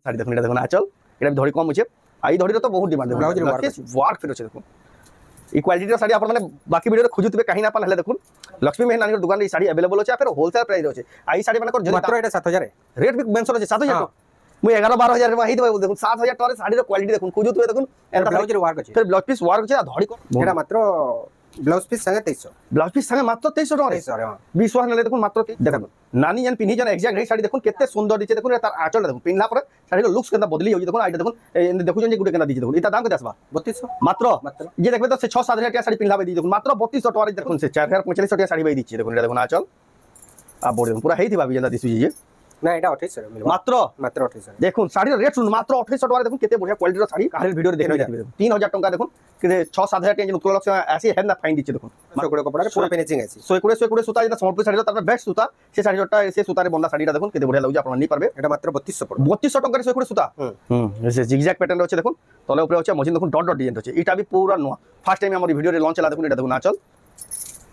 শাড়ি দেখুন, এটা দেখুন আঁচল, এটা ধড়ি কম আছে। আর এই ধড়ির তো বহুত ডিমান্ড, দেখুন ওয়ার্ক ফিট আছে। দেখুন এই কোয়ালিটির শাড়ি আপনার মানে বাকি ভিডিওতে খুঁজুবে কাহি না পান হলে দেখুন লক্ষ্মী মেহের নানির দোকানে এই শাড়ি अवेलेबल আছে। আর হোলসেল প্রাইস আছে। আর এই শাড়ি মানে মাত্র এটা 7000 রেট বি মেনশন আছে 7000 টাকা। মুই 11-12,000 মা হিত দেখুন 7000 টাকার শাড়ির কোয়ালিটি দেখুন খুঁজুবে দেখুন। এটা ব্লাউজের ওয়ার্ক আছে, ফের ব্লাউজ পিস ওয়ার্ক আছে। আর ধড়ি এটা মাত্র ব্লাউজ পিস সঙ্গে 2300, ব্লাউজ পিস সঙ্গে মাত্র 2300 টাকা। বিশ্বাস না দেখুন মাত্র দেখুন নানি যেন পিন্ধি যেন এক্সাক্ট এই শাড়ি দেখুন কেতে সুন্দর দিচ্ছে। দেখুন তার আঁচলটা দেখুন পিন্ধলা পরে শাড়ির লুকস কেনতা বদলি হচ্ছে। দেখুন এটা দেখুন দেখুন যে গুটে কেনতা দিচ্ছে। দেখুন এটা দাম কত আসবা 3200 মাত্র। যে দেখবে তো সে 6-7,000 টাকা শাড়ি পিন্ধাবে দিয়ে দেখুন মাত্র 3200 টাকা। দেখুন সে 4045 টাকা শাড়ি বাই দিচ্ছে। দেখুন এটা দেখুন আঁচল আর বড় দেখুন পুরা হেইতি ভাবি যেন দিছি যে না এটা 2800 মিলবে মাত্র 2800। দেখুন শাড়ির রেট শুনুন মাত্র 2800 টাকা। দেখুন কেতে বড়িয়া কোয়ালিটির শাড়ি কাহির ভিডিওতে দেখে যাবে। 3000 টাকা দেখুন কেতে 6-7,000 টাকা যেন উত্তর লক্ষ আসি হেন না ফাইন দিচ্ছে। দেখুন সকুড়ে কপড়ার পুরো ফিনিশিং আছে। সৈকুড়ে সুতা যেটা সম্বলপুরি শাড়ি তারপর বেস্ট সুতা সে শাড়িটা সে সুতারে বন্ধা শাড়িটা দেখুন কেতে বড়িয়া লাগুছে। আপনারা নি পারবে। এটা মাত্র 3200 পড়বে। 3200 টাকার সৈকুড়ে সুতা। সে জিগজ্যাগ প্যাটার্ন আছে। দেখুন তলে উপরে আছে মজিন দেখুন ডট ডট ডিজাইন আছে। এটা বি পুরা নয়া ফার্স্ট টাইম আমার ভিডিওরে লঞ্চ চলা। দেখুন এটা দেখুন আঁচল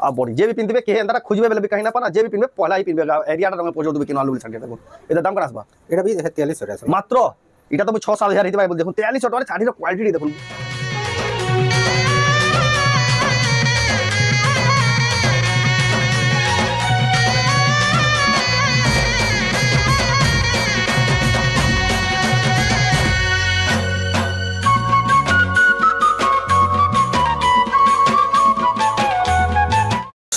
আর বডি যে বি পিনবে কে এন্দারা খুঁজবে বলে কাহিনা পানা যে বি পিনবে পলাই পিনবে এরিয়াটা রঙে পৌঁছে দেবে কিনো আলু শাড়ি। দেখুন এটা দাম কত আসবা এটা বি 4300 আছে মাত্র। এটা তো 6-7,000 হইতে পারে। দেখুন 4300 টাকার শাড়ির কোয়ালিটি দেখুন।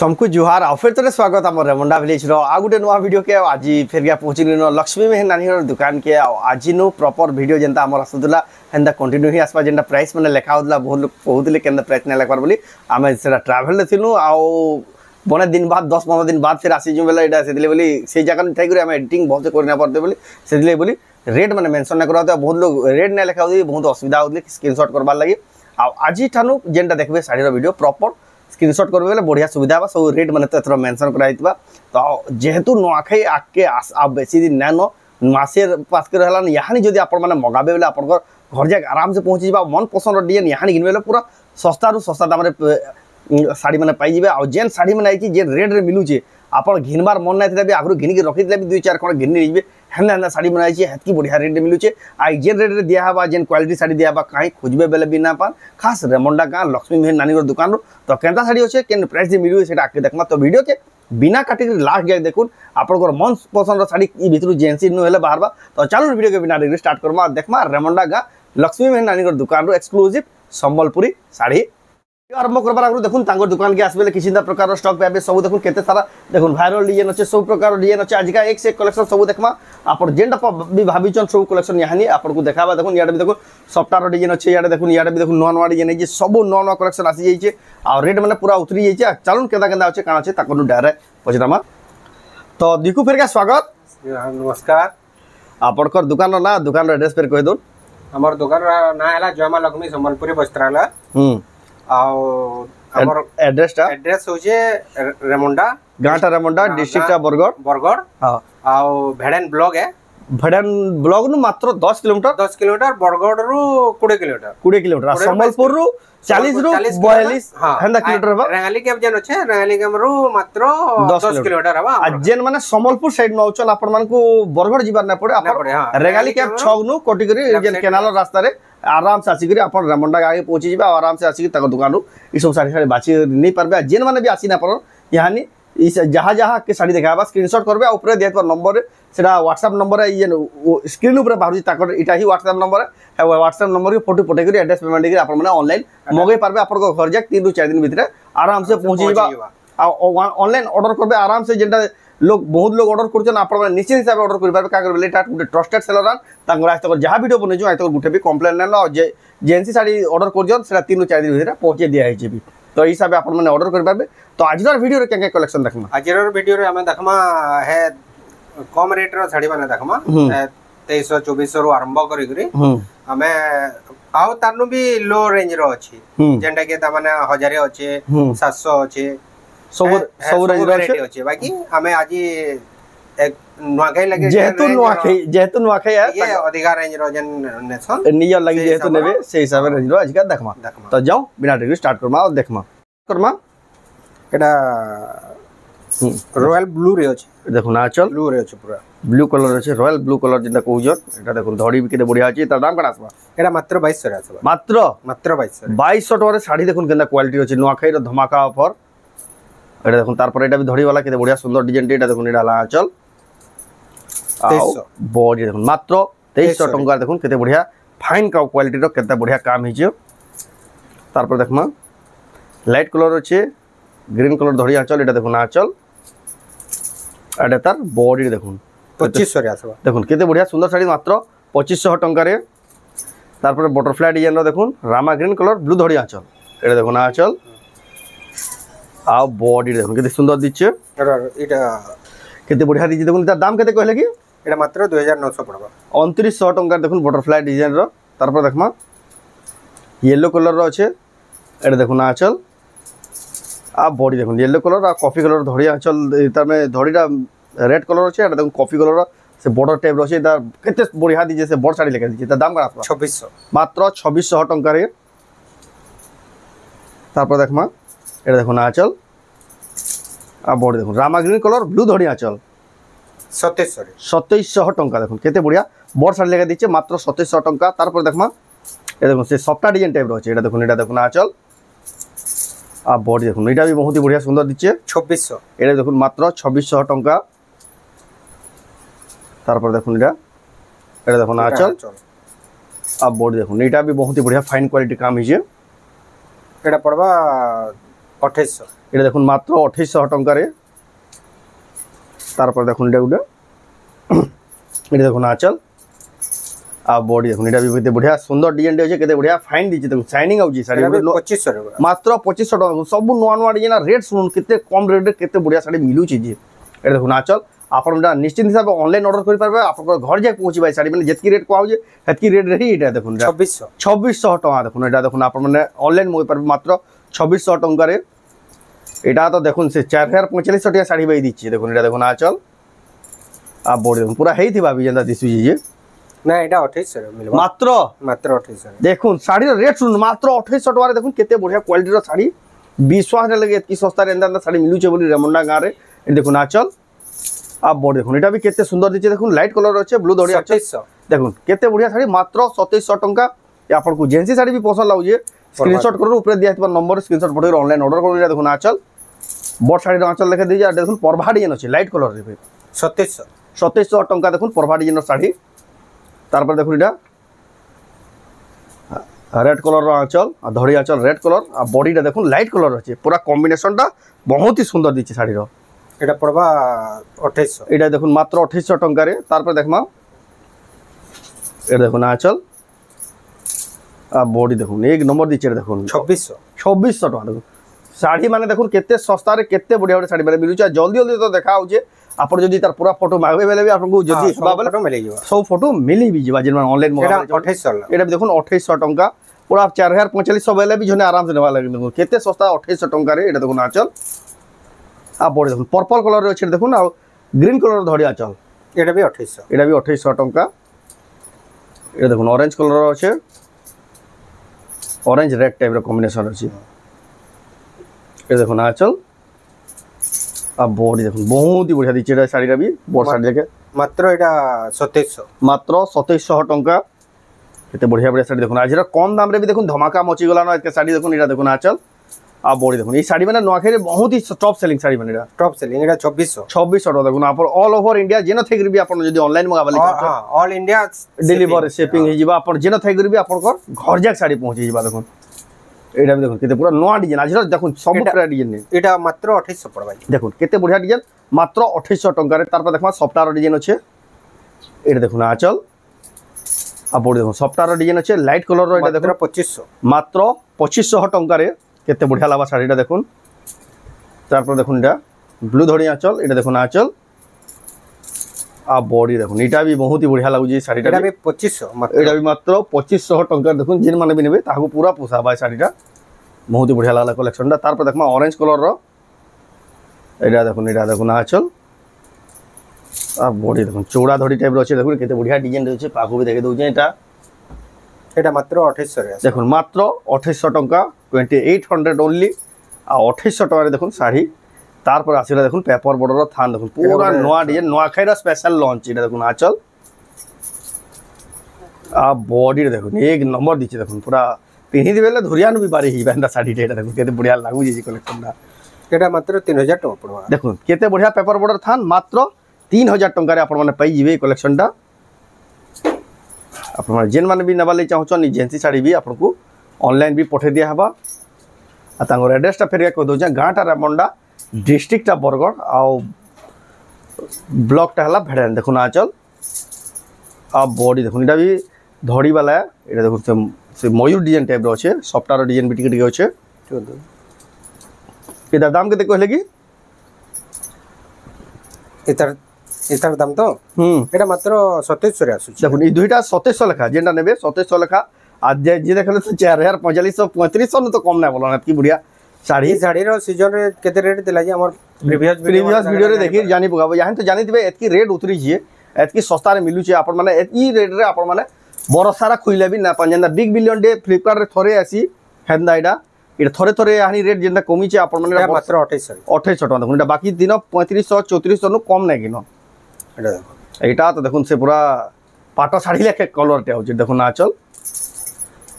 सबको जुहार और फिर तो स्वागत आम रेमुंडा विलेज आ गोटे नुआ वीडियो के आज फिर गया पहुँची लक्ष्मी मेहर नानी दुकान के आज नो प्रॉपर वीडियो जेनता आम आसूला हेन्ता कंटिन्यू ही आसपा जेनता प्राइस मैंने लिखा होता बहुत लोग कहते के प्राइस नहीं लिखबार बोली आम से ट्राभेल थिलु आउ बने दिन बाद 10-15 दिन बाद फिर आसीजु बेले यहाँ से बोली से जगह थी आम एडिटिंग बहुत करना पड़ते बोली से बोली रेट मैंने मेनसन नहीं करा बहुत लोग रेट नहीं लिखा बहुत असुविधा होती स्क्रीनशॉट करवार लगे आज ठानु जेनटा देखिए शाढ़ीर वीडियो प्रॉपर स्क्रीनशॉट करबे बेले बढ़िया सुविधा बा सब रेट माने तो एथर मेंशन कराइतबा। तो जेहेतु नुआखाई आके आप बेसी दिन ना नो मासे पास के रहला यानी जदी आपण माने मगाबे बेले आपण घर जाके आराम से पहुंची जीबा मन पसंद डिजाइन यानी गिनबे बेले पूरा सस्ता रु सस्ता दाम रे साड़ी माने पाई जीबे। आ जेन साड़ी माने आइची जे रेट रे मिलु छे आपण घिनबार मन नाइ थिला आगु घिन के रखि दिला 2-4 खण घिन निबे हेन हेन साड़ी माने आइची हेतकी बढ़िया रेट रे मिलु छे। आ जेन रेट रे दिया हबा जेन क्वालिटी साड़ी दिया हबा काई खोजबे बेले बिना पान खास रेमुंडा गाँ लक्ष्मी मेहर नानी दुकान रो। तो केनता साड़ी अच्छे केन प्राइस रे मिलु सेटा आके देखमा। तो वीडियो के बिना काटी लास्ट जाए देखुन आपनकर मन पसंद साड़ी ई भितरु जेंसी नु हेले बाहरबा। तो चलो वीडियो के बिना देरी स्टार्ट करमा देखमा रेमुंडा गाँ लक्ष्मी मेहर नानी दुकान रो एक्सक्लूसिव संबलपुरी साड़ी आरंभ करबार आगु देखुन तांगर दुकान के आसबेले किसी प्रकार स्टॉक पाबे सब देखुन केते सारा देखुन वायरल डिजाइन अच्छे सब प्रकार डिजाइन अच्छे आज का एक से एक कलेक्शन सब देखमा आपण जेनटा भी भाबीचन सब कलेक्शन यहानी आपण को देखाबा। देखुन याडे भी देखुन सफ्टार डिजाइन अच्छे याडे देखुन याडे भी देखुन नवा डिजाइन है सब नवा कलेक्शन आसी जाइए आ रेट माने पूरा उतरी जाइए। चलुन केदा केदा अच्छे काना अच्छे ताको डायरेक्ट पचरामा। तो दिकु फिर का स्वागत नमस्कार। आपनकर दुकान रो ना दुकान रो एड्रेस पर कह दो। हमर दुकान रा ना हैला जयमा लक्ष्मी संबलपुरी वस्त्रालय आवर एड्रेस होचे रेमुंडा गाँटा रेमुंडा डिस्ट्रिक्ट बरगढ़ आउ भेड़न ब्लॉक है भेड़न ब्लॉक नु मात्र 10 किलोमीटर बरगढ़ रु 20 किलोमीटर संबलपुर रु 40 रु 42 हेंदा किलोमीटर बा। रेंगाली कैब जेन अछि रेंगाली कैब रु मात्र 10 किलोमीटर बा। आ जेन माने संबलपुर साइड न औचन आपण मान को बरगढ़ जीबार ना पड़े आपण रेंगाली कैब छग नु कोटिगरी जेन केनाल रास्ता रे आराम से आसिक अपन रेमुंडा आगे पहुंची जाबा आराम से आसिक तक दुकान रू ई सब साड़ी बाची नहीं पारबे। जेन माने भी आसी ना पर यानी जहाँ जहाँ के साड़ी देखा स्क्रीनशॉट करबे ऊपर देत नंबर सेटा व्हाट्सएप नंबर है ये स्क्रीन ऊपर बाहर ताकर इटा ही व्हाट्सएप नंबर है व्हाट्सएप नंबर के फोटो पठे करी एड्रेस पेमेंट करी आपण माने ऑनलाइन मगे पारबे आपण घर जाक 3 ରୁ 4 दिन भीतर आराम से पहुंची जाबा। ऑनलाइन ऑर्डर करबे आराम से जेंटा लोग बहुत लोग ऑर्डर करछन आपण निश्चित हिसाब ऑर्डर करि पारबे का करबे लेटा गुटे ट्रस्टेड सेलर तांगर आज तक जहाँ वीडियो बनै जो आज तक गुटे भी कंप्लेन नै न जे जेंसी साड़ी ऑर्डर करछन सेटा 3 ରୁ 4 दिन भीतर पहुंचे दिया है भी। तो ई हिसाब आपण माने ऑर्डर करि पारबे। तो आजर वीडियो रे के कलेक्शन देखमा आजर वीडियो रे हमें देखमा है कम रेट रो साड़ी माने देखमा 2300-2400 रो आरंभ करि करी हमें आउ तारनु भी लो रेंज रो अछि जेंटा के त माने 1000 अछि 700 अछि सब रेंज अच्छे बाकी हमें आज एक नुआखाई लगे जेहेतु नुआखाई है ये अधिकार रेंज रो जन नेसन नियर लगी जेहेतु नेबे से हिसाब रे रेंज रो आज का देखमा। तो जाओ बिना देरी स्टार्ट करमा और देखमा एटा रॉयल ब्लू रे अछि देखो ना चल ब्लू रे अछि पूरा ব্লু কলর আছে রয়্যাল ব্লু কলর যেটা কହୁଛন এটা দেখুন ধড়ি বিকে বঢ়িয়া আছে তার দাম কেন আসবা এটা মাত্র 2200 রে আসবা মাত্র মাত্র 2200 2200 টাকার শাড়ি দেখুন কেনটা কোয়ালিটি আছে নোয়াখাইর ধমাকা অফর এটা দেখুন তারপরে এটা বি ধড়িওয়ালা কেতে বঢ়িয়া সুন্দর ডিজাইনটি এটা দেখুন এটা আঁচল 2300 বডি দেখুন মাত্র 2300 টাকার দেখুন কেতে বঢ়িয়া ফাইন কোয়ালিটির কেতে বঢ়িয়া কাম হয়েছে তারপর দেখমা লাইট কলর আছে গ্রিন কলর ধড়ি আঁচল এটা দেখুন আঁচল এটা তার বডি দেখুন 2500 রে আসবা দেখুন কেতে বঢ়িয়া সুন্দর শাড়ি মাত্র 2500 টাকার তারপরে বটরফ্লাই ডিজাইনর দেখুন রামা গ্রিন কলর ব্লু ধড়ি আঁচল এটা দেখুন আঁচল আর বডি দেখুন কেতে সুন্দর দিচ্ছে এটা কেতে বঢ়িয়া দিচ্ছে দেখুন তার দাম কেতে কইলে কি এটা মাত্র 2900 পড়বা 2900 টাকার দেখুন বটরফ্লাই ডিজাইনর তারপর দেখমা येलो कलर আছে এটা দেখুন আঁচল আর বডি দেখুন येलो कलर আর কফি কলর ধড়ি আঁচল তার মানে ধড়িটা রেড কলর আছে এটা দেখুন কফি কলর সে বর্ডার টাইপ আছে তার কেতে বঢ়িয়া দিছে সে বড় শাড়ি লেখা দিছে তার দাম কত আসবা 2600 মাত্র 2600 টাকার তারপর দেখমা এটা দেখুন আঁচল আর বডি দেখুন রামা গ্রিন কলর ব্লু ধড়ি আঁচল 2700 রে 2700 টাকা দেখুন কেতে বঢ়িয়া বড় শাড়ি লেখা দিচ্ছে মাত্র 2700 টাকা তারপর দেখমা এটা দেখুন সে সফটা ডিজাইন টাইপ রয়েছে এটা দেখুন আঁচল আর বডি দেখুন এটা भी बहुत ही बढ़िया সুন্দর দিচ্ছে 2600 এটা দেখুন মাত্র 2600 টাকা তারপর দেখুন এটা দেখুন আঁচল আর বডি দেখুন এটা भी बहुत ही बढ़िया ফাইন কোয়ালিটি কাম হইছে এটা পড়বা 2800 এটা দেখুন মাত্র 2800 টাকারে তারপর দেখুন এটা দেখুন আঁচল আর বডি দেখুন এটা भी बहुत बढ़िया সুন্দর ডিজাইন আছে কেতে बढ़िया ফাইন দিচ্ছে দেখুন শাইনিং আউজি শাড়ি 2500 রে মাত্র 2500 টাকা সবু নয়া নয়া ডিজাইন রেট শুনুন কেতে কম রেটে কেতে বঢ়িয়া শাড়ি মিলুছি যে এটা দেখুন আঁচল আপনারা নিশ্চিন্ত হিসাবে অনলাইন অর্ডর করে পারবে আপনার ঘর যাই পৌঁছবে শাড়ি মানে যেতকি রেট কোয়া হচ্ছে সেতকি রেট রেহি এটা দেখুন 2600 টাকা দেখুন এটা দেখুন আপনার মানে অনলাইন মগে পারবে মাত্র 2600 টাকারে এটা তো দেখুন সে 4045 টাকা শাড়ি বাই দিচ্ছে দেখুন এটা দেখুন আঁচল আর বডি দেখুন পুরা হেই থিবা যেটা দিছুজি যে না এটা 2800 রে মিলবা মাত্র 2800 দেখুন শাড়ির রেট শুনুন মাত্র 2800 টাকা দেখুন কেতে বঢ়িয়া কোয়ালিটির শাড়ি বিশ্বাস না লাগে এতকি সস্তার এন্দার শাড়ি মিলুছে বলি রেমন্ডা গাঁরে এটা দেখুন আঁচল আর বডি দেখুন এটা भी কেতে সুন্দর দিচ্ছে দেখুন লাইট কলর আছে ব্লু ধড়ি আছে 2700 দেখুন কেতে বঢ়িয়া শাড়ি মাত্র 2700 টাকা আপনার জেন্সি শাড়ি भी পছন্দ লাগুছে স্ক্রিনশট করুন উপরে দিয়া থিবা নম্বর স্ক্রিনশট পড়ে অনলাইন অর্ডর করুন এটা দেখুন আঁচল বড় শাড়ির আঁচল লেখা দিয়ে আর দেখুন পরভা ডিজাইন আছে লাইট কলর রে 2700 টাকা দেখুন পরভা ডিজাইনের শাড়ি তারপর দেখুন এটা রেড কলর আঁচল আর ধড়ি আঁচল রেড কলর আর বডিটা দেখুন লাইট কলর আছে পুরা কম্বিনেশনটা বহুত ही সুন্দর দিচ্ছে শাড়ির এটা পড়বা 2800 এটা দেখুন মাত্র 2800 টাকারে তারপর দেখমা এটা দেখুন আঁচল আর বডি দেখুন এক নম্বর দিচ্ছে এটা দেখুন 2600 টাকা দেখুন শাড়ি মানে দেখুন কেতে সস্তারে কেতে বড়িয়া বড়িয়া শাড়ি মানে মিলুছে জলদি জলদি তো দেখা হচ্ছে আপনার যদি তার পুরা ফটো মাগবে বেলে भी आपको যদি ফটো মিলি যাবে সব ফটো মিলি भी যাবে যেন অনলাइन এটা 2800 এটা দেখুন 2800 টাকা পুরা 4045 বেলে भी জনে आराम से নেওয়া লাগে দেখুন কেতে সস্তা 2800 টাকারে এটা দেখুন আঁচল আর বডি দেখুন পার্পল কলর আছে দেখুন আর গ্রিন কলর ধড়ি আঁচল এটা भी 2800 এটা भी 2800 টাকা এটা দেখুন অরেঞ্জ কলর আছে অরেঞ্জ রেড টাইপের কম্বিনেশন আছে এটা দেখুন আঁচল আর বডি দেখুন বহুত ही बढ़िया দিচ্ছে এটা শাড়িটা भी বড় শাড়ি দেখে মাত্র এটা 2700 মাত্র 2700 টাকা এতে बढ़िया बढ़िया শাড়ি দেখুন আজ এটা কম দাম রে भी দেখুন ধমাকা মচি গলা না এতে শাড়ি দেখুন এটা দেখুন আঁচল আর বডি দেখুন এই শাড়ি মানে নোয়াখাইরে বহুত ही টপ সেলিং শাড়ি মানে এটা টপ সেলিং এটা 2400 টাকা দেখুন আপন অল ওভার ইন্ডিয়া যেন থেকে भी আপন যদি অনলাইন মগাবলি অল ইন্ডিয়া ডেলিভারি শিপিং হই ଯିବା আপন যেন থেকে भी আপন ঘর যাক শাড়ি পৌঁছে ଯିବା দেখুন এটা भी দেখুন কেতে পুরা নয়া ডিজাইন আজ দেখুন সব পুরা ডিজাইন এটা মাত্র 2800 পড়বা দেখুন কেতে बढ़िया ডিজাইন মাত্র 2800 টাকারে তারপর দেখমা সফটওয়্যার ডিজাইন আছে এটা দেখুন আঁচল আর বডি দেখুন সফটওয়্যার ডিজাইন আছে লাইট কলর এটা দেখুন 2500 মাত্র 2500 টাকারে কেতে बढ़िया লাগা শাড়িটা দেখুন তারপর দেখুন এটা ব্লু ধড়ি আঁচল এটা দেখুন আঁচল আর বডি দেখুন এটা भी बहुत ही बढ़िया লাগুজি শাড়িটা এটা भी 2500 এটা भी মাত্র 2500 টাকা দেখুন যেন মানে भी নেবে তাহাকে পুরা পোষাবা শাড়িটা बहुत ही बढ़िया লাগলা কালেকশনটা তারপর দেখমা অরেঞ্জ কলর এটা দেখুন আঁচল আর বডি দেখুন চৌড়া ধড়ি টাইপের আছে দেখুন কেতে बढ़िया ডিজাইন রয়েছে পাখু भी দেখে দউছে এটা মাত্র 2800 রে দেখুন মাত্র 2800 টাকা 2800 অনলি আর 2800 টাকারে দেখুন শাড়ি তারপর আসলে দেখুন পেপার বর্ডার থান দেখুন পুরা নয়া ডিজাইন নোয়াখাইর স্পেশাল লঞ্চ এটা দেখুন আঁচল বডি দেখুন এক নম্বর দিচ্ছে দেখুন পুরা পিন্ধি দেবে ধরিয়ানু বি পারি হিবান্দা শাড়িটা এটা দেখুন কেতে বড়িয়া লাগুছে এই কলেকশনটা এটা মাত্র 3000 টাকা পড়বা দেখুন কেতে বড়িয়া পেপার বর্ডার থান মাত্র 3000 টঙ্কারে আপন মানে পাই যাবে এই কলেকশনটা আপন মানে যেন মানে বি নেবার লাগি চাহুছন এজেন্সি শাড়ি বি আপনকু অনলাइन भी पठे दिया हबा आ तांगर एड्रेसटा फेरिया कह दउछे गाँटा रेमंडा डिस्ट्रिक्टटा बरगढ़ आउ ब्लॉकटा हला भेड़ान देखुन आंचल आ बॉडी देखुन एटा भी धड़ी वाला है एटा देखुन से मयूर डिजाइन टाइप रो छे सॉफ्टवेयर डिजाइन भी टिके टिके होछे एटा दाम केते कहले की এটার দাম তো এটা মাত্র 2700 রে আসুছে দেখুন এই দুইটা 2700 লেখা যেটা নেবে 2700 লেখা আর যে দেখলে তো 4000 4500 তো কম না বলো না কি বড়িয়া শাড়ি শাড়ির সিজন রে কেতে রেট দিলা যে আমার প্রিভিয়াস ভিডিও রে দেখি জানি পকাবো ইয়ান তো জানি দিবে এতকি রেট উতরি জিয়ে এতকি সস্তা রে মিলুছে আপন মানে এই রেট রে আপন মানে বড় সারা খুইলে বি না পাঞ্জানা বিগ বিলিয়ন ডে ফ্লিপকার্ট রে থরে আসি হেন্দা এটা থরে থরে আনি রেট যেটা কমিছে আপন মানে মাত্র 2800 টাকা দেখুন এটা বাকি দিন 3500 3400 নো কম নাই কিনো এটা দেখো এটা তো দেখুন সে পুরা পাটা শাড়ি লেখে কলরটা হচ্ছে দেখুন আঁচল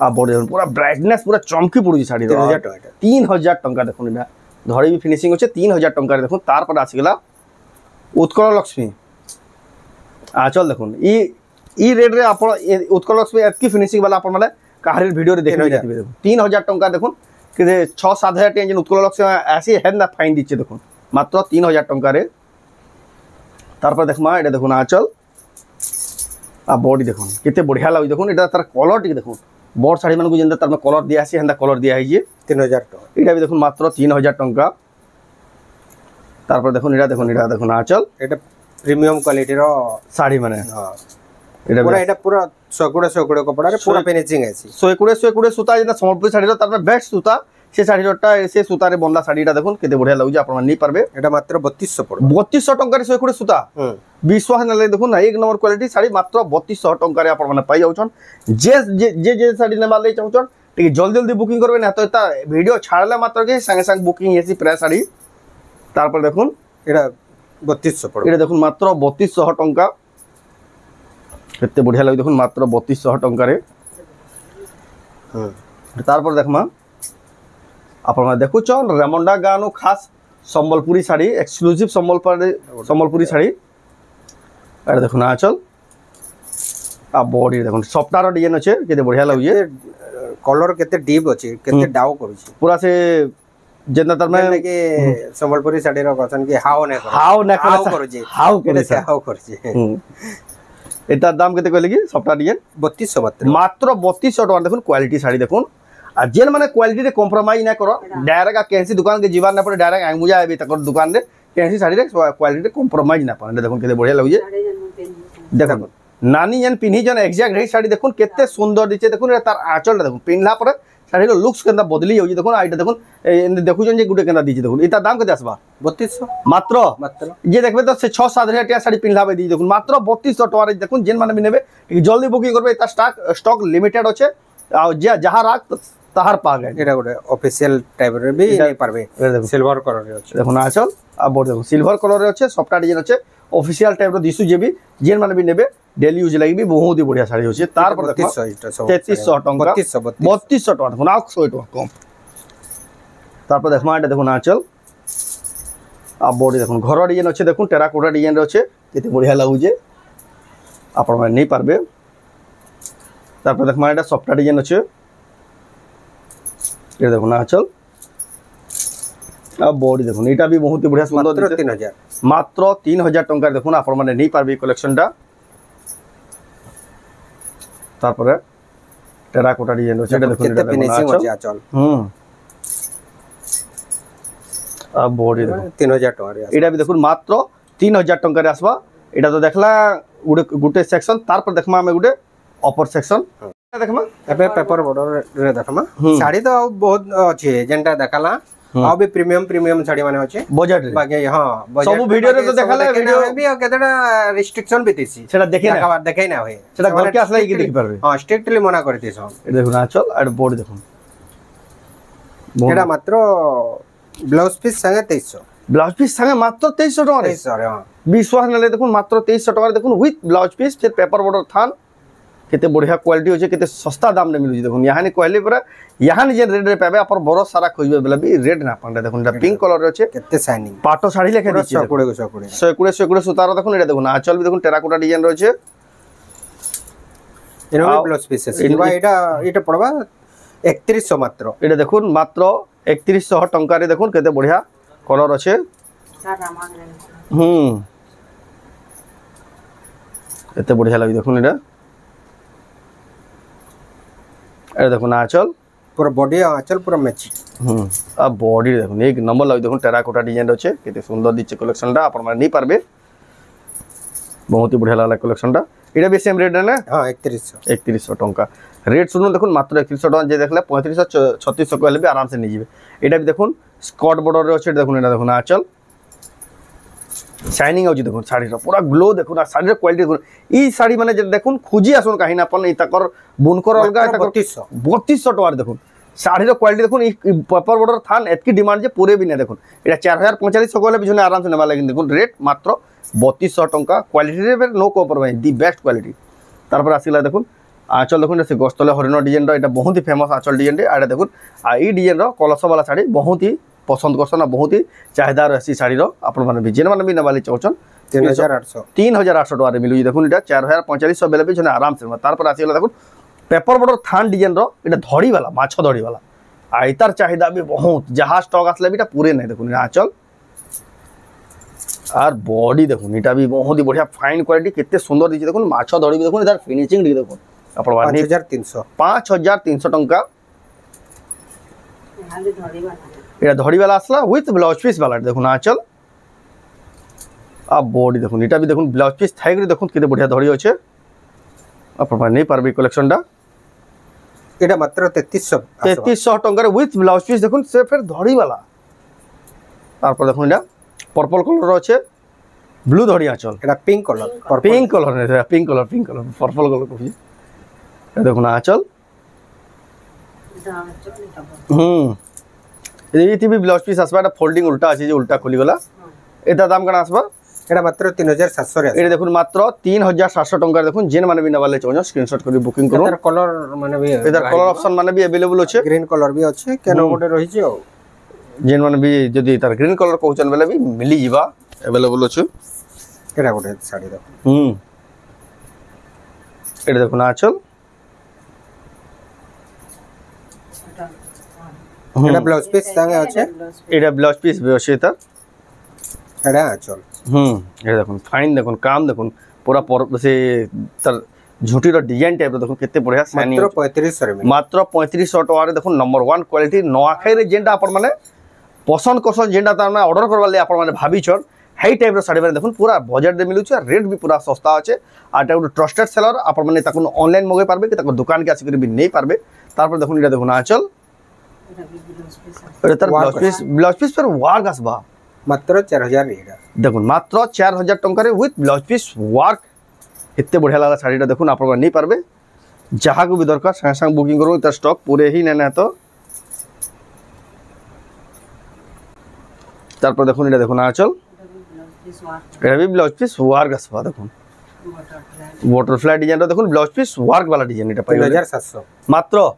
আর বডি দেখুন পুরা ব্রাইটনেস পুরা চমকি পড়ুছে শাড়ি 3000 টাকা এটা 3000 টঙ্কা দেখুন এটা ধরে বি ফিনিশিং হচ্ছে 3000 টঙ্কারে দেখুন তারপর আসিগলা উৎকল লক্ষ্মী আঁচল দেখুন ই রেট রে আপন উৎকল লক্ষ্মী এতকি ফিনিশিং वाला আপন মানে কাহারির ভিডিও রে দেখি যাতিবে দেখুন 3000 টঙ্কা দেখুন कि 6-7,000 টাকা যেন উৎকল লক্ষ্মী আসি হেড না ফাইন দিচ্ছে দেখুন মাত্র 3000 টঙ্কারে তারপর দেখমা এটা দেখুন আঁচল আর বডি দেখুন কেতে বঢ়িয়া লাগুছে দেখুন এটা তার কলর টিকে দেখুন বড় শাড়ি মানুষ যেটা তার কলর দিয়া আসি হেন্দা কলর দিয়া হয়েছে 3000 টাকা এটা বি দেখুন মাত্র 3000 টঙ্কা তারপর দেখুন এটা দেখুন আঁচল এটা প্রিমিয়াম কোয়ালিটির শাড়ি মানে হ্যাঁ এটা এটা পুরো 100 কপড়া রে পুরো ফিনিশিং আছে 100 সুতা যেটা সম্বলপুরি শাড়ির তার বেস্ট সুতা সে শাড়িটা সে সুতারে বন্ধা শাড়িটা দেখুন কেতে বঢ়িয়া লাগুছে আপনারা নি পারবে এটা মাত্র 3200 পড়বে 3200 টঙ্কারে 100 সুতা विश्वास ना लगे देखुन एक नंबर क्वालिटी साड़ी मात्र 3200 टंका रे आपन पाई जाउछन जे साड़ी नेबा ले चाहुछन ठीक जल्दी जल्दी बुकिंग करबे ना तो एता वीडियो छाड़ले मात्र के संगे संग बुकिंग हेसी प्राय साड़ी तारपर देखुन एटा 3200 पड़ो एटा देखुन मात्र 3200 टंका केते बढ़िया लागे देखुन मात्र 3200 टंका रे तारपर देखमा आपन देखुछन रेमंडा गानो खास संबलपुरी साड़ी एक्सक्लूसिव संबलपुरी साड़ी अरे देखो आंचल आ बॉडी देखो सॉफ्टवेयर डिजाइन अच्छे केते बढ़िया लागे कलर केते डीप अछि केते डाउ करूछि पूरा से जेना तर में के संबलपुरी साड़ी रो कसन के हाउ ने करूछि हाउ करूछि एटा दाम केते कहले की सॉफ्टवेयर डिजाइन 3200 मात्र 3200 टका देखुन क्वालिटी साड़ी देखुन आ जेन माने क्वालिटी रे कॉम्प्रोमाइज ना करो डायरेक्ट कैसी दुकान के जीवन ना पड़े डायरेक्ट आंगुजा आबे तकर दुकान रे कैसी साड़ी रे क्वालिटी रे कॉम्प्रोमाइज ना पड़े देखुन केते बढ़िया लागे देखुन नानी जन पिन्ही जन एग्जैक्ट रही साड़ी देखुन केते सुंदर दिचे देखुन तार आंचल देखुन पिनला पर साड़ी रो लुक्स केंदा बदली होई देखुन आइटा देखुन देखु जन जे गुटे केंदा दिचे देखुन इता दाम केते आसबा 3200 मात्र जे देखबे तो से 6-7 हजार टाका साड़ी पिनलाबे दी देखुन मात्र 3200 टका रे देखुन जेन माने भी नेबे जल्दी बुकिंग करबे इता स्टॉक लिमिटेड अछि आ जे जहां राख ताहार पा गए एटा गोटे ऑफिशियल टाइप रे भी नहीं पारबे सिल्वर कलर रे अछि देखुन आंचल आ बोर्ड देखुन सिल्वर कलर रे अछि सॉफ्टवेयर डिजाइन अछि ऑफिशियल टाइप रो दिसु जेबी जेन माने भी नेबे डेली यूज लागि भी बहुत ही बढ़िया साड़ी होछि तार पर 3300 टका 3200 टका देखुन 100 टका कम तार पर देखमा एटा देखुन आंचल आ बॉडी देखुन घर डिजाइन अछि देखुन टेराकोटा डिजाइन रे अछि केते बढ़िया लागु जे आपण माने नै पारबे तार पर देखमा एटा सॉफ्टवेयर डिजाइन अछि ये देखो ना आंचल अब बॉडी देखो एटा भी बहुत ही बढ़िया सुंदर मात्र 3000 टंका देखो ना आपण माने नै पारबे कलेक्शनटा तारपर टेराकोटा डिजाइन छै देखो केते फिनिशिंग होछि आंचल अब बॉडी देखो 3000 टंका रे एटा भी देखो मात्र 3000 टंका रे आसबा एटा तो देखला गुटे सेक्शन तारपर देखमा हमें गुटे अपर सेक्शन देखमा एबे पेपर बॉर्डर रे देखमा साड़ी तो बहुत अछि जेंटा देखला आ भी प्रीमियम साड़ी माने अछि बजट रे बाकी हां बजट सब वीडियो रे तो देखला वीडियो भी केतेटा रिस्ट्रिक्शन भी दिसी सेटा देखे ना देखे ना होय सेटा घर के असला की देख परबे हां स्ट्रिक्टली मना करती सब ए देखो ना चल और बोर्ड देखो एटा मात्र ब्लाउज पीस संगे ब्लाउज पीस संगे मात्र 2300 टका रे 2300 रे हां विश्वास नले देखुन मात्र 2300 टका देखुन विथ ब्लाउज पीस फिर पेपर बॉर्डर थान केते बढ़िया क्वालिटी होचे केते सस्ता दाम रे मिलुची देखुन यहां नि कहले पर यहां नि जे रेट रे पाबे अपन बरो सारा खोजबे बेला भी रेट ना पांडे देखुन एटा पिंक कलर रे होचे केते शाइनिंग पाटो साड़ी लेखे दिछि 120 सुतार देखुन एटा देखुन आंचल भी देखुन टेराकोटा डिजाइन रे होचे एनो ब्लाउज पीस है एटा पड़बा 3100 मात्र एटा देखुन मात्र 3100 टंका रे देखुन केते बढ़िया कलर अच्छे एते बढ़िया लगी देखुन एटा ए देखुन आंचल पूरा बॉडी आंचल पूरा मैच आ बॉडी देखुन एक नंबर लगी देखुन टेराकोटा डिजाइन अच्छे केते सुंदर दिचे कलेक्शन टा अपन माने नहीं पारबे बहुत ही बढ़िया लागला कलेक्शन टा एटा भी सेम रेट है ना हां 3100 टंका रेट सुन देखुन मात्र 3100 टका जे देखले 3500 3600 कहले भी आराम से नहीं जीवे एटा भी देखुन स्कॉट बॉर्डर रे अछि देखुन एटा देखुन आंचल शाइनिंग होची देखुन साड़ी रो पूरा ग्लो देखुन साड़ी रो क्वालिटी देखुन ई साड़ी माने जे देखुन खुजी आसन काहिना अपन ई तकर बुनकर अलगा तकर 3200 टका देखुन साड़ी रो क्वालिटी देखुन ई पेपर बॉर्डर थान एतकी डिमांड जे पूरे भी नै देखुन एटा 4045 कहले बिजने आराम से नेबा लेकिन देखुन रेट मात्र 3200 टका क्वालिटी रे no compromise the best quality तारपर आसिला देखुन आंचल देखुन से गस्तले हरिण डिजाइन एटा बहुत ही फेमस आंचल डिजाइन एटा देखुन आ ई डिजाइन रो कलश वाला साड़ी बहुत ही पसंद करसन बहुत ही चाहिदा रहसी साड़ी रो अपन माने भी जेन माने भी नबाली चौचन 3800 टका रे मिलु देखुन एटा 4045 बेले भी जने आराम से तार पर आसीला देखुन पेपर बॉर्डर थान डिजाइन रो एटा धड़ी वाला माछो धड़ी वाला आ इतार चाहिदा भी बहुत जहां स्टॉक आसले बीटा पूरे नै देखुन आंचल और बॉडी देखुन एटा भी बहुत ही बढ़िया फाइन क्वालिटी केते सुंदर दिछि देखुन माछो धड़ी देखुन इधर फिनिशिंग दी देखुन अपन 5300 टंका एटा धड़ी वाला आसला विथ ब्लाउज पीस वाला देखुन आंचल आ बॉडी देखुन एटा भी देखुन ब्लाउज पीस थाइगरी देखुन केते बढ़िया धड़ी होचे अपन नहीं पारबे कलेक्शन टा एटा मात्र 3300 टंका रे विथ ब्लाउज पीस देखुन से फिर धड़ी वाला तार पर देखुन एटा पर्पल कलर होचे ब्लू धड़ी आंचल एटा पिंक कलर नै पिंक कलर पर्पल कलर को ए देखुन आंचल एती भी ब्लाउज पीस आसबा एटा फोल्डिंग उल्टा अछि जे उल्टा खोली गला एटा दाम कना आसबा एटा मात्र 3700 रे एटा देखुन मात्र 3700 टंका देखुन जेन माने भी नबाले चाहो स्क्रीनशॉट करी बुकिंग करो एटा कलर माने भी एटा कलर ऑप्शन माने भी अवेलेबल होचे ग्रीन कलर भी अच्छे केनो गोटे रही छै जेन माने भी जदी तार ग्रीन कलर कहउचन बेले भी मिली जीवा अवेलेबल होचे एटा गोटे साड़ी देखो एटा देखुन आंचल एटा ब्लाउज पीस संगे अछि एटा ब्लाउज पीस भी अछि त एटा आंचल एटा देखुन फाइन देखुन काम देखुन पूरा से तर झूठी रो डिजाइन टाइप रो देखुन केते बढ़िया शाइनिंग मात्र 3500 टका रे देखुन नंबर 1 क्वालिटी नोआखाई रे जेंटा अपन माने पसंद करसन जेंटा तार माने ऑर्डर करबा ले अपन माने भाबी छन हाई टाइप रो साड़ी माने देखुन पूरा बजट रे मिलुछ रेट भी पूरा सस्ता अछि आटा गुड ट्रस्टेड सेलर अपन माने ताकुन ऑनलाइन मगे पारबे कि ताको दुकान के आसी कर भी नहीं पारबे तार पर देखुन एटा देखुन आंचल एटा ब्लाउज पीस पर वर्क आसबा मात्र 4000 एटा देखुन मात्र 4000 टंका रे विथ ब्लाउज पीस वर्क एते बढ़िया लागला साड़ीटा देखुन आप नहीं पारबे जहाँ को भी दरकार संगे संगे बुकिंग करो इतना स्टॉक पूरे ही ना तो तारपर देखुन एटा देखुन आंचल एटा भी ब्लाउज पीस वर्क आसबा देखुन बटरफ्लाई डिजाइन रो देखुन ब्लाउज पीस वर्क वाला डिजाइन एटा 3700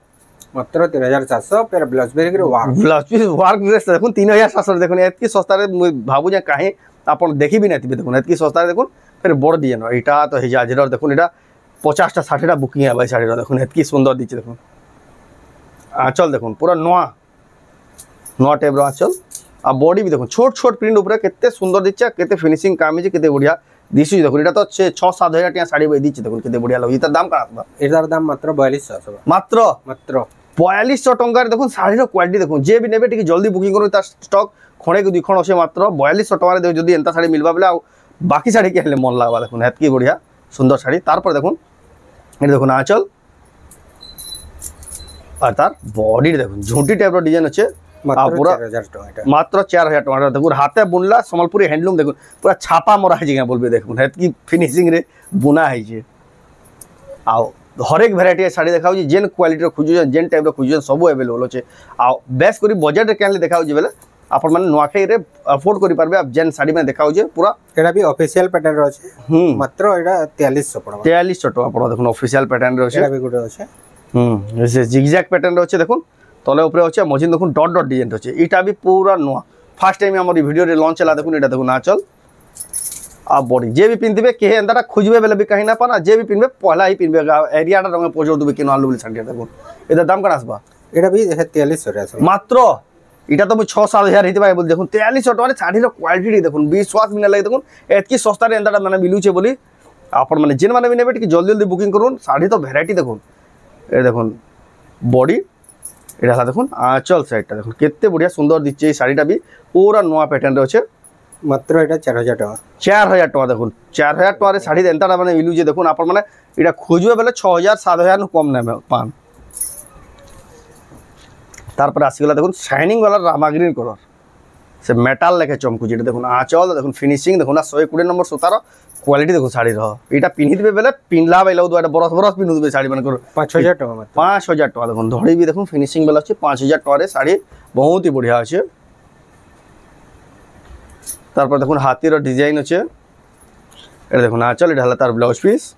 मात्र 3700 पर ब्लाउज पीस वर्क ड्रेस देखुन 3700 देखुन एतकी सस्ता रे भाबु जे काहे आपण देखि भी नथिबे देखुन एतकी सस्ता रे देखुन फिर बड़ डिजाइन एटा तो हिजाजर देखुन एटा 50 टा 60 टा बुकिंग है भाई साड़ी रो देखुन एतकी सुंदर दिछि देखुन आंचल देखुन पूरा नवा टाइप रो आंचल आ बॉडी भी देखुन छोट छोट प्रिंट ऊपर केते सुंदर दिछि केते फिनिशिंग काम है केते बढ़िया दिछि देखुन एटा तो 6-7 हजार टिया साड़ी बई दिछि देखुन केते बढ़िया लगी इता दाम का आसबा एटार दाम मात्र 4200 मात्र 4200 टंका देखुन साड़ी रो क्वालिटी देखुन जे भी नेबे टिके जल्दी बुकिंग करो ता स्टॉक खणे को दुखण আছে मात्र 4200 टका रे जदी एंता साड़ी मिलबा बेला बाकी साड़ी के हेले मन लागबा देखुन एतकी बढ़िया सुंदर साड़ी तार पर देखुन एटा देखुन आंचल और तार बॉडी देखुन झुंटी टाइप रो डिजाइन আছে पूरा 4000 टका मात्र 4000 टका देखुन हाथे बुनला संबलपुरी हैंडलूम देखुन पूरा छापा मरा है जे बोलबे देखुन एतकी फिनिशिंग रे बुना है जे आ हर एक भेराइटी साड़ी देखाउची जेन क्वालिटी रो खोजुजन जेन टाइप रो खोजुजन सब अवेलेबल होचे आ बेस करी बजट रे केनले देखाउची बेले ଆପଣ ମାନେ ନୂଆଖାଇ ରେ अफोर्ड କରି ପାରବେ अब जेन साड़ी में देखा होजे पूरा एटा भी ऑफिशियल पैटर्न रो छै मात्र एटा 4300 पड़बा 4300 टका पड़ो देखुन ऑफिशियल पैटर्न रे एटा भी गुड छै से जिगजैग पैटर्न रे देखुन तले ऊपर अछि मझिन देखुन डॉट डॉट डिजाइन अछि इटा भी पूरा नुआ फर्स्ट टाइम हमर वीडियो रे लॉन्च चला देखुन एटा देखुन आंचल आ बॉडी जे भी पिनदिबे के एंदाटा खोजबे बेले भी कहीं ना पाना जे भी पिनबे पहला ही पिनबे एरिया रंग पोजो दुबे किनो आलू साड़ी देखुन एदा दाम करा आसबा एटा भी 4300 रे मात्र इटा तो 6-7 हजार हितबा बोल देखुन 4300 टका साड़ी रो क्वालिटी देखुन विश्वास मिना लगे देखुन एतकी सस्ता रे एंदाटा माने मिलु छे बोली आपण माने जिन माने भी नेबे कि जल्दी जल्दी बुकिंग करूँ साड़ी तो भेराइटी देखुन ए देखुन बॉडी एटा हला देखुन आंचल साइडटा देखुन केते बढ़िया सुंदर दिचे साड़ीटा भी पूरा नया पैटर्न रे अछि मात्र एटा 4000 टका 4000 टका देखुन 4000 टका रे साड़ी एंताटा माने मिलु जे देखुन आपण माने एटा खोजबे बेले 6000-7000 नु कम नेबे पान तार पर आसीगला देखुन शाइनिंग वाला रामा ग्रीन कलर से मेटल लेके चमकु जेटा देखुन आंचल देखुन फिनिशिंग देखुन 120 नंबर सुतार क्वालिटी देखो साड़ी रह एटा पिन्हि दिबे बेले पिनला बेले दुआटा बरस बरस पिन्हु दिबे साड़ी मन कर 5000 टका मत 5000 टका देखुन धड़ी भी देखुन फिनिशिंग वाला अछि 5000 टका रे साड़ी बहुत ही बढ़िया अछि तार पर देखुन हाथी रो डिजाइन अछि एटा देखुन आंचल एटा हला तार ब्लाउज पीस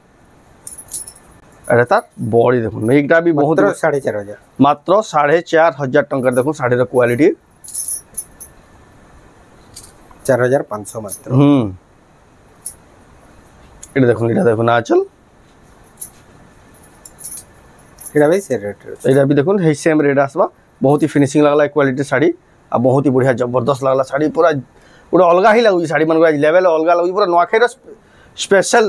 एटा तार बॉडी देखुन एकटा भी बहुत मात्र 4500 मात्र 4500 टका देखुन साड़ी रो क्वालिटी 4500 मात्र এটা দেখুন आंचल एटा भी से रेट এটা भी देखुन हे सेम रेट आसबा बहुत ही फिनिशिंग लागला क्वालिटी साड़ी आ बहुत ही बढ़िया जबरदस्त लागला साड़ी पूरा पूरा अलगा ही लागु साड़ी मन लेवल अलगा लागु पूरा नवाखेर स्पेशल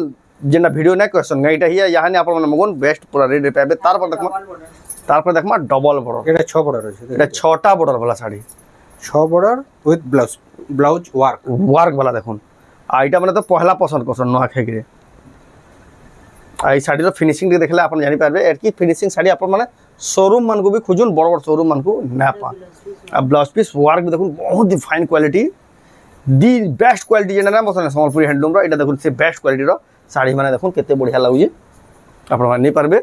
जेना वीडियो नै क्वेश्चन एटा ही यहाँ ने आपन मगन बेस्ट पूरा रेट पाबे तार पर देखमा डबल बॉर्डर एटा 6 बॉर्डर अछि एटा 6टा बॉर्डर वाला sari 6 border with blouse work वाला देखुन आइटा माने तो पहला पसंद करसन नवाखेर के आई साड़ी रो फिनिशिंग देखले आपन जानि पारबे एटकी फिनिशिंग साड़ी आपन माने शोरूम मन को भी खोजुन बड़ बड़ शोरूम मन को ना पा अब ब्लाउज पीस वर्क भी देखुन बहुत ही fine quality the best quality जेना ना बसन संबलपुरी हैंडलूम रो एटा देखुन से बेस्ट क्वालिटी रो साड़ी माने देखुन केते बढ़िया लागुजे आपन माने नहीं पारबे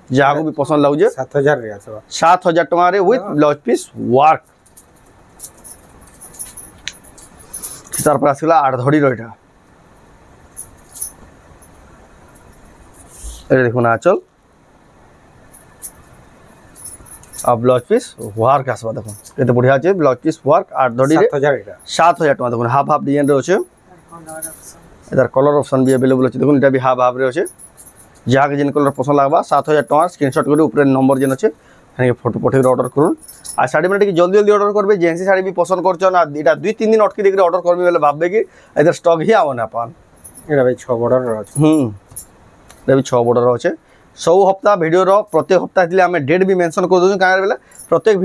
जागो भी पसंद लागुजे 7000 रे आसबा 7000 टका रे विथ ब्लाउज पीस वर्क तार पर आसिला आठ धड़ी रो एटा ये देखो आंचल अब ब्लाउज पीस वर्क आसबा देखो केते बढ़िया छै ब्लाउज पीस वर्क 8 धड़ी रे 7000 टका देखो हाफ हाफ डिजाइन रे छै इधर कलर ऑप्शन भी अवेलेबल छै देखो एटा भी हाफ हाफ रे छै जहा के जिन कलर पसंद लागबा 7000 टका स्क्रीनशॉट करी ऊपर नंबर जेन छै हने फोटो पठे ऑर्डर करूँ आ साड़ी में टिके जल्दी जल्दी ऑर्डर करबे जेंसी साड़ी भी पसंद करछन आ एटा 2-3 दिन अटकी देके ऑर्डर करबे बेले भाबबे कि इधर स्टॉक ही आवन अपन एटा भाई 6 बॉर्डर रो छै एटा भी 6 बॉर्डर रो छै सब हफ्ता वीडियो रो प्रत्येक हफ्ता दिले हमें डेट भी मेंशन कर दोजु काहे बेले प्रत्येक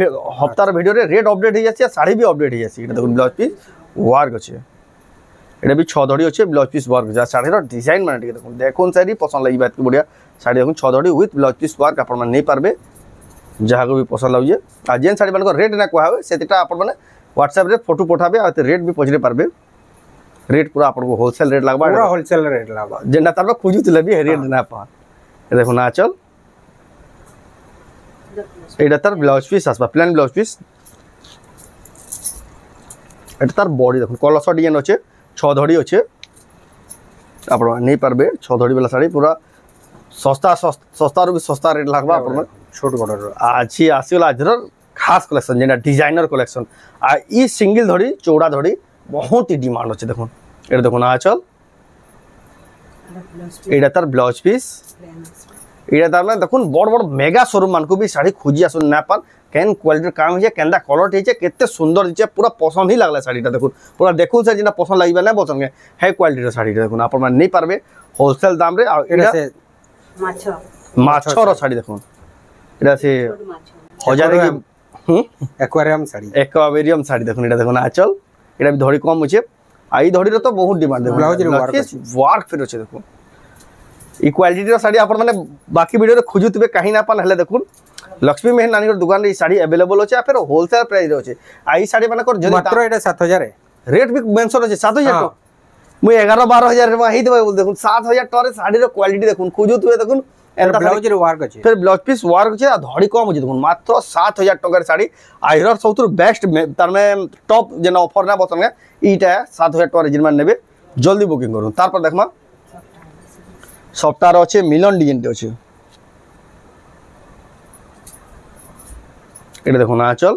हफ्ता रो वीडियो रे रेट अपडेट हो जाछि साड़ी भी अपडेट हो जाछि एटा देखो ब्लाउज पीस वर्क अछि एटा भी 6 धड़ी अछि ब्लाउज पीस वर्क जा साड़ी रो डिजाइन माने टिके देखुन साड़ी पसंद लागि बात के बढ़िया साड़ी देखुन 6 धड़ी विथ ब्लाउज पीस वर्क अपन माने नहीं पारबे जहाँ को भी पसंद लगे आ जेन साड़ी मान रेट ना कह से मैंने व्हाट्सएप रे फोटो पठाबे आ रेट भी पचरे पारबे रेट पूरा आपको होलसेल रेट लगवा पूरा होलसेल रेट लगवा जेना तार खोजुले भी रेट ना पा देखो आंचल एटा तार ब्लाउज पीस आसबा प्लेन ब्लाउज पीस एटा तार बॉडी देखो कलर डिजाइन अच्छे 6 धड़ी अच्छे आप नहीं पारबे 6 धड़ी वाला साड़ी पूरा सस्ता सस्ता भी सस्ता रेट लगवा आप छोट बॉर्डर आज आसीगला आज खास कलेक्शन जेना डिजाइनर कलेक्शन आ ई सिंगल धड़ी चौड़ा धड़ी बहुत ही डिमांड अच्छे देखो ये देखो आंचल एटा तार ब्लाउज पीस एटा तार में देखो बड़ बड़ मेगा शोरूम मान को भी साड़ी खोजी आसन ना पान केन क्वालिटी काम होजे केंदा कलर होजे केते सुंदर दिचे पूरा पसंद ही लागला साड़ीटा देखो पूरा देखो से जेना पसंद लागिबा ना बसन के हे क्वालिटी रो साड़ी देखो आपण मान नहीं पारबे होलसेल दाम रे आ एटा से माछो रो साड़ी देखो एटा से हजार की एक्वेरियम साड़ी देखो एटा देखो आंचल एटा भी धड़ी कम होचे आई धड़ी रो तो बहुत डिमांड देखो ब्लाउज रे वर्क फिर होचे देखो ई क्वालिटी रो साड़ी आपण माने बाकी वीडियो रे खोजुतबे कहीं ना पान हले देखो लक्ष्मी मेहन नानी दुकान रे साड़ी अवेलेबल होचे फिर होलसेल प्राइस रे होचे आई साड़ी माने कर जदी मात्र एटा 7000 है रेट भी मेंशन होचे 7000 मु 11-12 हजार रे ही देबे बोल देखो 7000 टका रे साड़ी रो क्वालिटी देखो खोजुतबे देखो एंता ब्लाउज रे वर्क अछि फिर ब्लाउज पीस वर्क छे आ धड़ी कम होचे देखुन मात्र 7000 टका साड़ी आइरर सबथुर बेस्ट तार में टॉप जेना ऑफर ना बसन ईटा 7000 टका जिन मान नेबे जल्दी बुकिंग करू तार पर देखमा सफ्टार अच्छे मिलन डिजाइन टे अच्छे এটা দেখুন আঁচল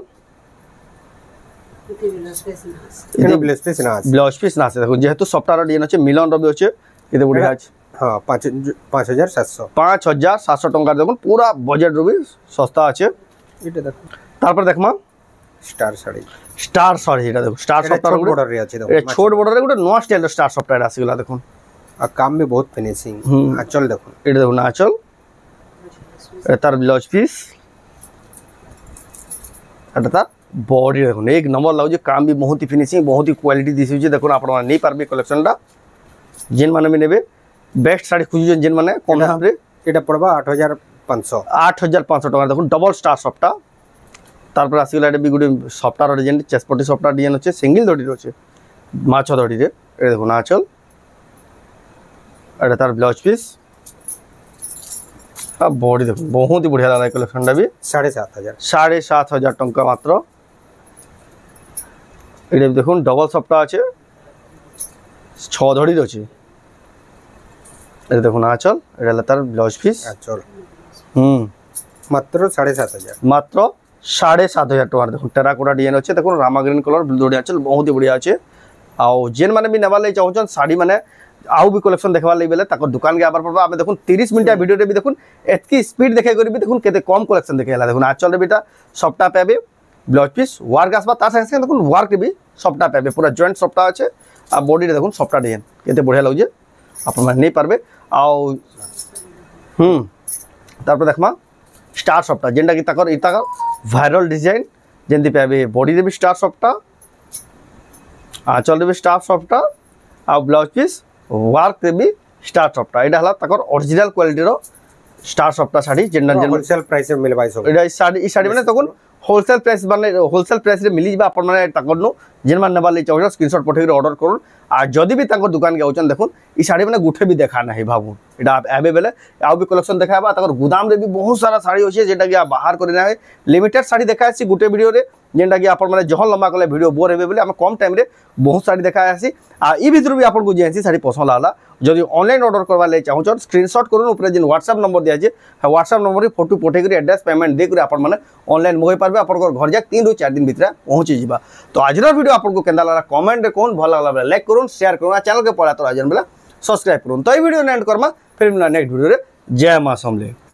এখানে ব্লাউজ পিস না আছে ব্লাউজ পিস না আছে দেখুন যেহেতু সফটওয়্যার ডিজাইন আছে মিলন রবি আছে কেতে বড়িয়া আছে হ্যাঁ 5700 5700 টাকা দেখুন পুরা বাজেট রবি সস্তা আছে এটা দেখুন তারপর দেখমা স্টার শাড়ি এটা দেখুন স্টার সফটওয়্যার বর্ডার রে আছে দেখুন এটা ছোট বর্ডারে গোটে নয়া স্টাইল স্টার সফটওয়্যার আসিগলা দেখুন আর কাম में बहुत फिनिशिंग आंचल देखुन এটা দেখুন আঁচল এটা তার ব্লাউজ পিস এটা তার बॉडी देखो एक नंबर लगुच काम भी बहुत ही फिनिशिंग बहुत ही क्वालिटी दिशुचे देखो आप नहीं पार्बे कलेक्शनटा जेन माने भी नेबे बेस्ट साड़ी खुजुचे जेन माने कम दाम रे এটা পড়বা 8500 টাকা দেখুন ডবল স্টার সফটটা তারপর আসিগলা এটা বি গুটি সফটওয়্যার ডিজাইন চেসপটি সফটওয়্যার ডিজাইন হচ্ছে সিঙ্গেল দড়ির হচ্ছে মাছ দড়িরে এটা দেখুন আঁচল এটা তার ব্লাউজ পিস আর বডি দেখুন বহুত ही बढ़िया लगा कलेक्शनटा भी 7500 टंका मात्र এটা দেখুন ডবল সফটটা আছে 6 ধড়ির আছে এটা দেখুন আঁচল এটা হলো তার ব্লাউজ পিস আঁচল মাত্র 7500 টাকা দেখুন টেরাকোটা ডিজাইন আছে দেখুন রামা গ্रीन कलर দড়ি আঁচল বহুত ही बढ़िया আছে আও যেন মানে বি নেবার লাগি চাহুছন শাড়ি মানে आउ भी कलेक्शन देखवा लगे बेले ताको दुकान के आबार पड़बा आमे देखुन 30 मिनिट वीडियो रे भी देखुन एतकी स्पीड देखे करी भी देखुन केते कम कलेक्शन देखेला देखुन आचल रे बेटा सफ्टा पेबे ब्लाउज पीस वर्क आसबा तार संगे संगे देखुन वर्क भी सफ्टा पेबे पूरा जॉइंट सफ्टा আছে आ बॉडी रे देखुन सफ्टा डिजाइन केते बढ़िया लागजे आपन माने नहीं पारबे आउ तारपर देखमा स्टार सफ्टा जेंडा की ताकर इताकर वायरल डिजाइन जेंदी पेबे बॉडी रे भी स्टार सफ्टा आचल रे भी स्टार सफ्टा आ ब्लाउज पीस वर्क रे भी स्टार सफ्टा एटा हला तकर ओरिजिनल क्वालिटी रो स्टार सफ्टा साड़ी जेंडा होलसेल प्राइस में मिलबाई सब एटा साड़ी माने तकन होलसेल प्राइस माने होलसेल प्राइस रे मिली जबा अपन माने तकर नो जेन मान नेबाले चाहो स्क्रीनशॉट पठे के ऑर्डर करू आ जदी भी तकर दुकान के आउचन देखुन ई साड़ी माने गुठे भी देखा नाही भाबू एटा अवेलेबल आउ भी कलेक्शन देखाबा तकर गोदाम रे भी बहुत सारा साड़ी होचे जेटा कि बाहर करे ना लिमिटेड साड़ी देखासी गुटे वीडियो रे जेंटा कि आपण माने जहन लंबा कले वीडियो बोर हेबे बोले हम कम टाइम रे बहुत साड़ी देखासी आ ई भीतर भी आपन को जेंसी साड़ी पसंद लागला जदि ऑनलाइन ऑर्डर करवा ले चाहो स्क्रीनशॉट करून ऊपर जेन व्हाट्सएप नंबर दिया जे व्हाट्सएप नंबर रे फोटो पठे करी एड्रेस पेमेंट दे करी आपण माने ऑनलाइन मगै पारबे आपण घर जा 3 ରୁ 4 दिन भीतर पहुंची जिबा तो आजर वीडियो आपन को केंदा लागला कमेंट रे कोन भल लागला लाइक करून शेयर करून चैनल के पड़ा तो आजन बेला सब्सक्राइब करून तो ई वीडियो एंड करमा फिर मिला नेक्स्ट वीडियो रे जय मां समले।